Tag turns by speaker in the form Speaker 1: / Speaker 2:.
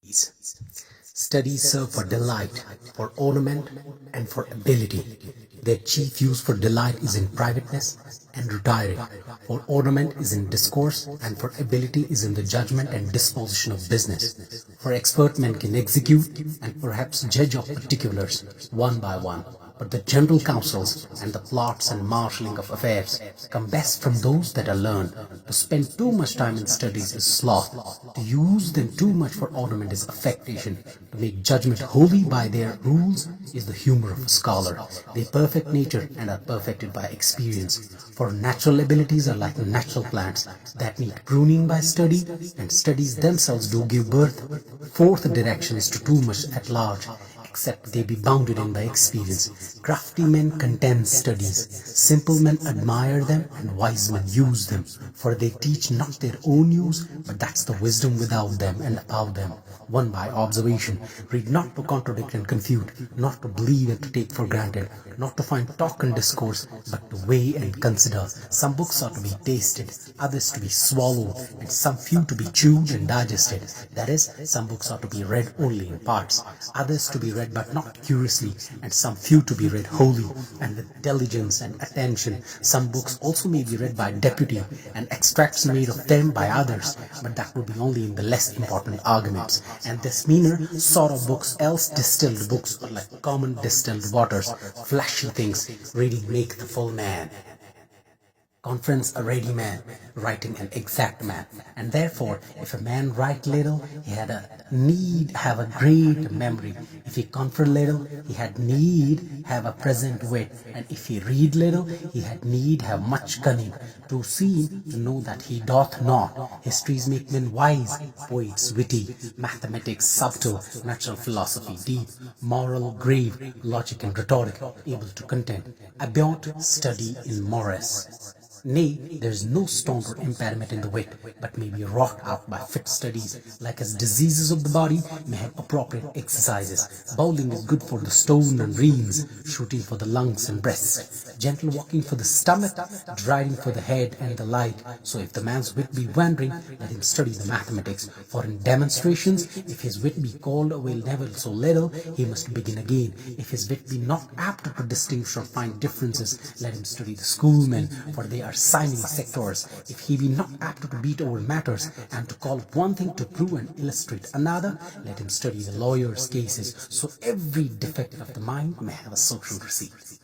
Speaker 1: Studies serve for delight, for ornament, and for ability. Their chief use for delight is in privateness and retiring, for ornament is in discourse, and for ability is in the judgment and disposition of business. For expert men can execute and perhaps judge of particulars one by one, but the general counsels and the plots and marshalling of affairs come best from those that are learned. To spend too much time in studies is sloth. To use them too much for ornament is affectation. To make judgment holy by their rules is the humor of a scholar. They perfect nature and are perfected by experience. For natural abilities are like natural plants that need pruning by study, and studies themselves do give birth forth directions to too much at large, except they be bounded in by experience. Crafty men contemn studies, simple men admire them, and wise men use them, for they teach not their own use, but that's the wisdom without them and about them, one by observation. Read not to contradict and confute, not to believe and to take for granted, not to find talk and discourse, but to weigh and consider. Some books are to be tasted, others to be swallowed, and some few to be chewed and digested. That is, some books are to be read only in parts, others to be read but not curiously, and some few to be read wholly and with diligence and attention. Some books also may be read by deputy, and extracts made of them by others, but that would be only in the less important arguments. And this meaner sort of books, else distilled books, are like common distilled waters, flashy things. Reading make the full man. Conference a ready man, writing an exact man. And therefore, if a man write little, he had a need have a great memory. If he confer little, he had need have a present wit. And if he read little, he had need have much cunning. To see, to know that he doth not. Histories make men wise, poets witty, mathematics subtle, natural philosophy deep, moral grave, logic and rhetoric able to contend. About study in morris. Nay, there is no stronger impediment in the wit, but may be wrought out by fit studies, like as diseases of the body may have appropriate exercises. Bowling is good for the stone and reins, shooting for the lungs and breast, gentle walking for the stomach, driving for the head and the like. So if the man's wit be wandering, let him study the mathematics, for in demonstrations, if his wit be called away never so little, he must begin again. If his wit be not apt to distinguish or find differences, let him study the schoolmen, for they are simony sectors. If he be not apt to beat over matters, and to call one thing to prove and illustrate another, let him study the lawyer's cases, so every defect of the mind may have a social receipt.